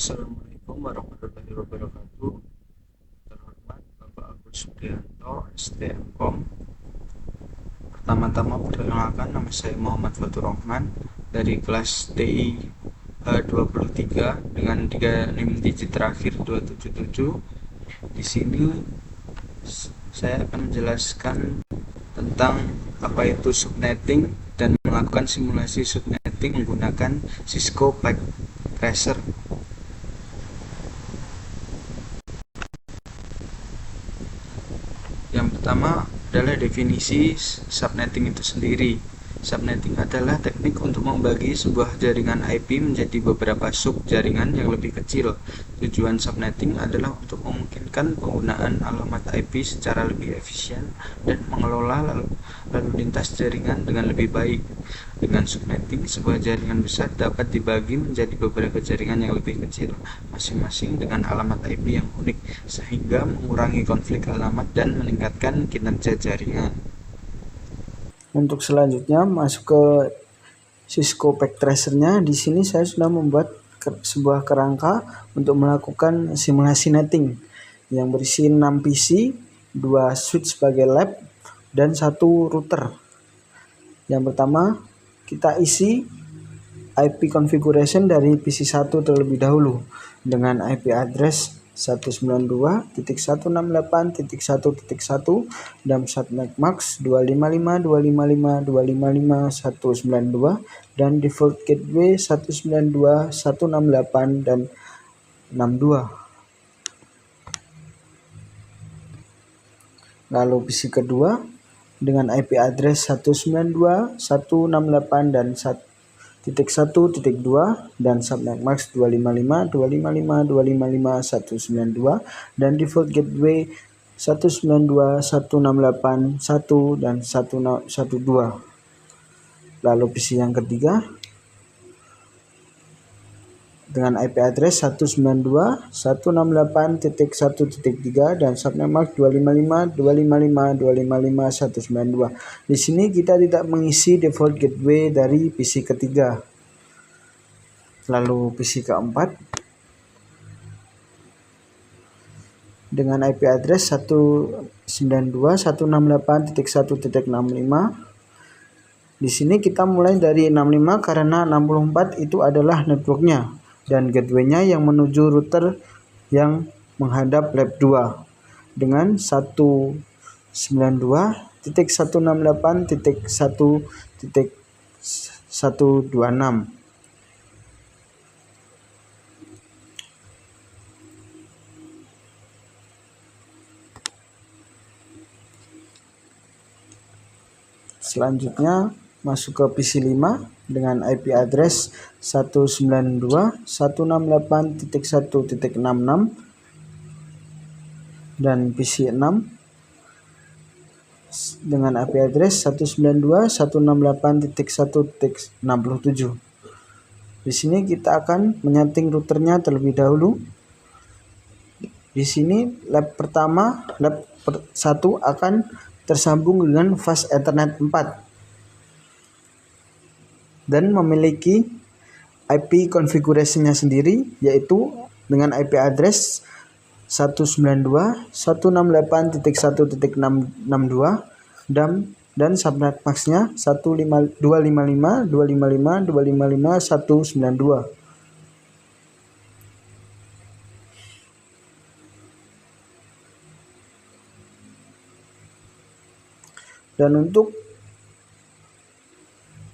Assalamualaikum warahmatullahi wabarakatuh. Terhormat Bapak Agus Supriyanto, STMkom. Pertama-tama perkenalkan, nama saya Muhammad Fatur Rahman dari kelas TI 23 dengan 3 NIM digit terakhir 277. Di sini saya akan menjelaskan tentang apa itu subnetting dan melakukan simulasi subnetting menggunakan Cisco Packet Tracer. Yang pertama adalah definisi subnetting itu sendiri. Subnetting adalah teknik untuk membagi sebuah jaringan IP menjadi beberapa sub jaringan yang lebih kecil. Tujuan subnetting adalah untuk memungkinkan penggunaan alamat IP secara lebih efisien dan mengelola lalu lintas jaringan dengan lebih baik. Dengan subnetting, sebuah jaringan besar dapat dibagi menjadi beberapa jaringan yang lebih kecil, masing-masing dengan alamat IP yang unik, sehingga mengurangi konflik alamat dan meningkatkan kinerja jaringan. Untuk selanjutnya masuk ke Cisco Packet Tracer-nya. Di sini saya sudah membuat sebuah kerangka untuk melakukan simulasi netting yang berisi 6 PC, 2 switch sebagai lab, dan 1 router. Yang pertama, kita isi IP configuration dari PC 1 terlebih dahulu dengan IP address 192.168.1.1 dan subnet max 255.255.255.192 dan default gateway 192.168 dan 62. Lalu PC kedua dengan IP address 192.168 dan 1.1.2 dan subnet max 255.255.255.192 dan default gateway 192.168.1 dan 112. Lalu PC yang ketiga dengan IP address 192.168.1.3 dan subnet max 255.255.255.192. Di sini kita tidak mengisi default gateway dari PC ketiga. Lalu PC keempat dengan IP address 192.168.1.65. Di sini kita mulai dari 65 karena 64 itu adalah networknya dan gateway-nya yang menuju router yang menghadap lab 2 dengan 192.168.1.126. Selanjutnya masuk ke PC 5 dengan IP address 192.168.1.66 dan PC 6 dengan IP address 192.168.1.67. Di sini kita akan menyeting routernya terlebih dahulu. Di sini lab 1 akan tersambung dengan fast Ethernet 4 dan memiliki IP configuration-nya sendiri, yaitu dengan IP address 192.168.1.62 dan subnet max-nya 255.255.255.192.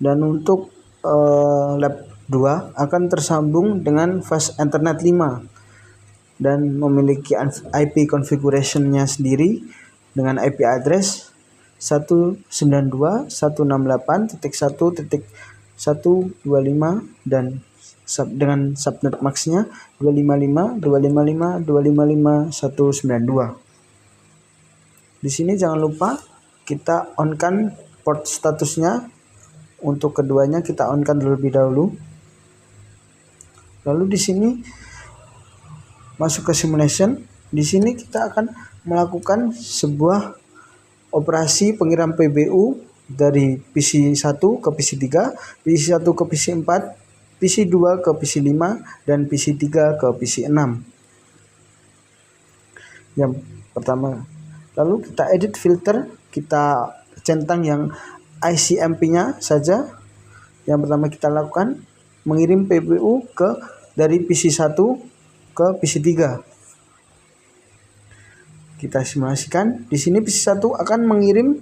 Dan untuk lab 2 akan tersambung dengan fast Ethernet 5 dan memiliki IP configuration-nya sendiri dengan IP address 192.168.1.125 dan dengan subnet max-nya 255.255.255.192. Di sini jangan lupa kita on-kan port statusnya. Untuk keduanya kita on-kan terlebih dahulu. Lalu di sini masuk ke simulation. Di sini kita akan melakukan sebuah operasi pengiram PBU dari PC 1 ke PC 3, PC 1 ke PC 4 PC 2 ke PC 5 dan PC 3 ke PC 6. Yang pertama, lalu kita edit filter, kita centang yang ICMP-nya saja. Yang pertama kita lakukan mengirim PPU dari PC 1 ke PC 3. Kita simulasikan. Di sini PC 1 akan mengirim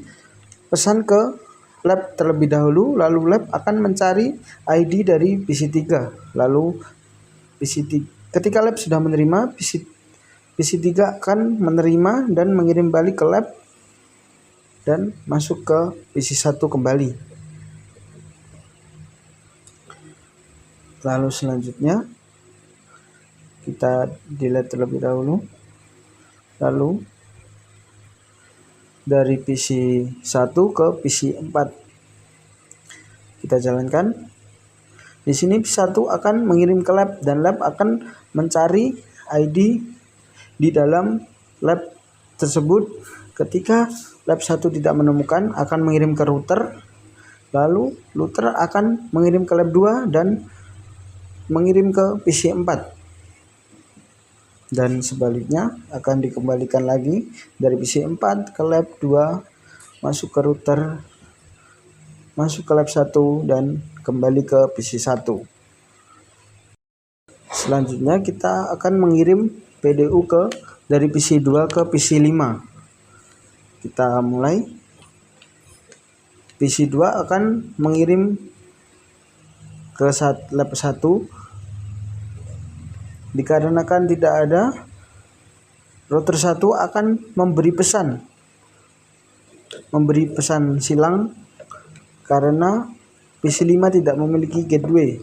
pesan ke lab terlebih dahulu, lalu lab akan mencari ID dari PC 3. Lalu ketika lab sudah menerima, PC 3 akan menerima dan mengirim balik ke lab dan masuk ke PC 1 kembali. Lalu selanjutnya kita delete terlebih dahulu. Lalu dari PC 1 ke PC 4 kita jalankan. Di sini PC 1 akan mengirim ke lab dan lab akan mencari ID di dalam lab tersebut. Ketika lab 1 tidak menemukan, akan mengirim ke router. Lalu router akan mengirim ke lab 2 dan mengirim ke PC 4. Dan sebaliknya akan dikembalikan lagi dari PC 4 ke lab 2, masuk ke router, masuk ke lab 1 dan kembali ke PC 1. Selanjutnya kita akan mengirim PDU dari PC 2 ke PC 5. Kita mulai. PC 2 akan mengirim ke lab 1. Dikarenakan tidak ada, router 1 akan memberi pesan silang karena PC 5 tidak memiliki gateway.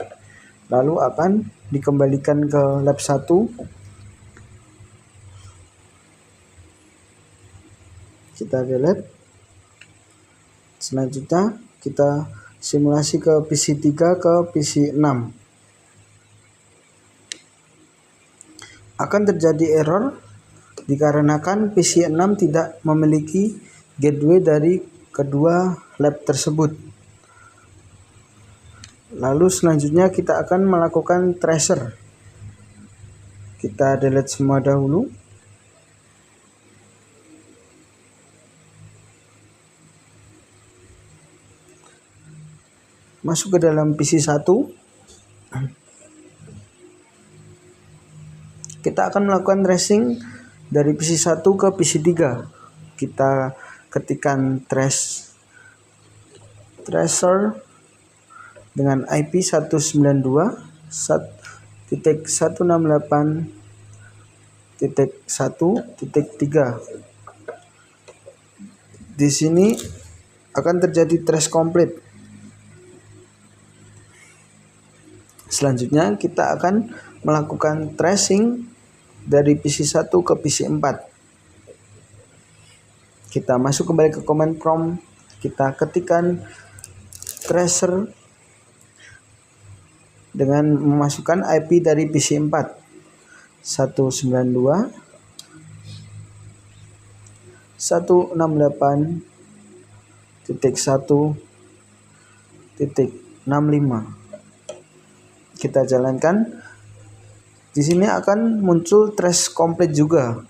Lalu akan dikembalikan ke lab 1. Kita delete. Selanjutnya kita simulasi ke PC 3 ke PC 6. Akan terjadi error dikarenakan PC 6 tidak memiliki gateway dari kedua lab tersebut. Lalu selanjutnya kita akan melakukan tracer. Kita delete semua dahulu. Masuk ke dalam PC 1. Kita akan melakukan tracing dari PC 1 ke PC 3. Kita ketikkan tracer dengan IP 192.168.1.3. Di sini akan terjadi trace complete. Selanjutnya kita akan melakukan tracing dari PC 1 ke PC 4. Kita masuk kembali ke command prompt, kita ketikkan tracer dengan memasukkan IP dari PC 4 192.168.1.65. Kita jalankan. Di sini akan muncul trace complete juga.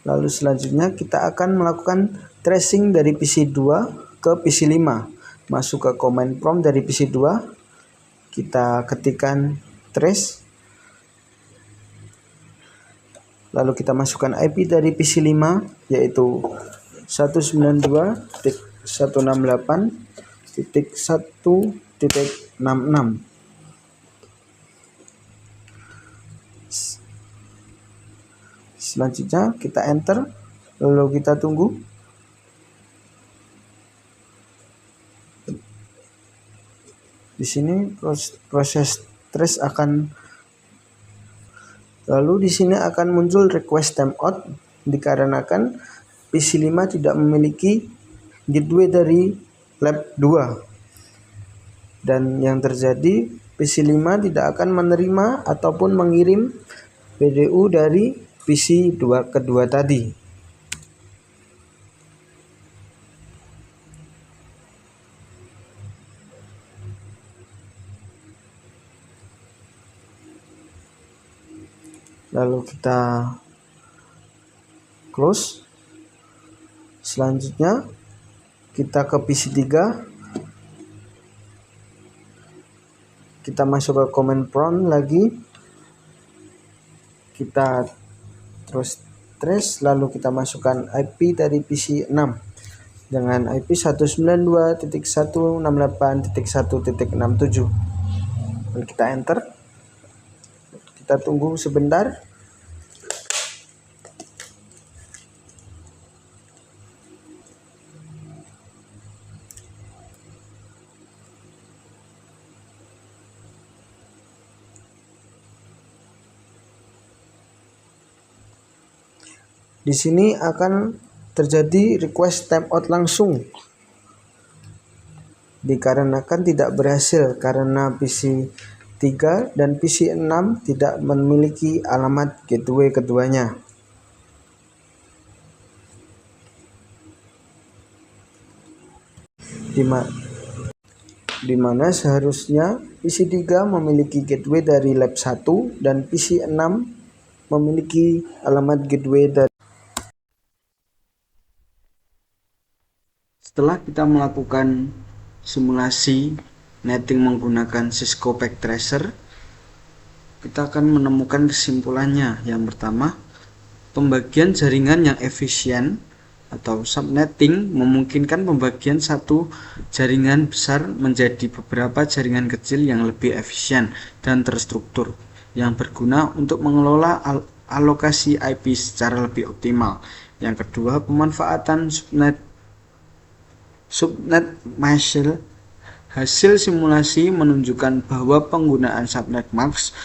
Lalu selanjutnya kita akan melakukan tracing dari PC 2 ke PC 5. Masuk ke command prompt dari PC 2. Kita ketikkan trace. Lalu kita masukkan IP dari PC 5 yaitu 192.168.1.66. Selanjutnya kita enter, lalu kita tunggu. Di sini proses trace akan, lalu di sini akan muncul request timeout dikarenakan PC 5 tidak memiliki gateway dari lab 2. Dan yang terjadi, PC 5 tidak akan menerima ataupun mengirim PDU dari PC kedua tadi. lalu kita close. Selanjutnya kita ke PC3, kita masuk ke command prompt lagi, kita terus trace, lalu kita masukkan IP dari PC 6 dengan IP 192.168.1.67 dan kita enter. Kita tunggu sebentar. Di sini akan terjadi request timeout langsung dikarenakan tidak berhasil karena PC 3 dan PC 6 tidak memiliki alamat gateway keduanya. Di mana seharusnya PC 3 memiliki gateway dari lab 1 dan PC 6 memiliki alamat gateway dari. Setelah kita melakukan simulasi netting menggunakan Cisco Packet Tracer, kita akan menemukan kesimpulannya. Yang pertama, pembagian jaringan yang efisien atau subnetting memungkinkan pembagian satu jaringan besar menjadi beberapa jaringan kecil yang lebih efisien dan terstruktur, yang berguna untuk mengelola alokasi IP secara lebih optimal. Yang kedua, pemanfaatan subnet mesh. Hasil simulasi menunjukkan bahwa penggunaan subnet mask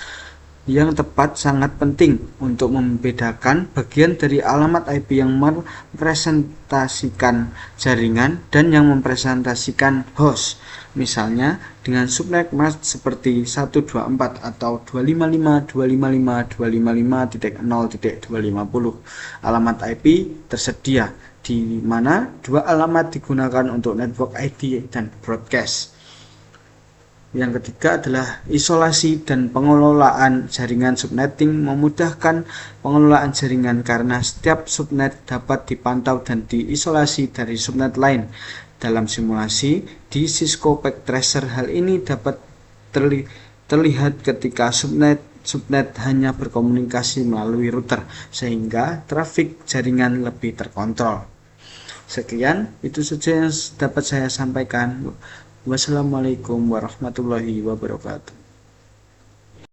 yang tepat sangat penting untuk membedakan bagian dari alamat IP yang merepresentasikan jaringan dan yang merepresentasikan host. Misalnya dengan subnet mask seperti 124 atau 255.255.0.250. Alamat IP tersedia di mana dua alamat digunakan untuk network ID dan broadcast. Yang ketiga adalah isolasi dan pengelolaan jaringan subnetting. Memudahkan pengelolaan jaringan karena setiap subnet dapat dipantau dan diisolasi dari subnet lain. Dalam simulasi di Cisco Packet Tracer, hal ini dapat terlihat ketika subnet hanya berkomunikasi melalui router, sehingga trafik jaringan lebih terkontrol. Sekian, itu saja yang dapat saya sampaikan. Wassalamualaikum warahmatullahi wabarakatuh.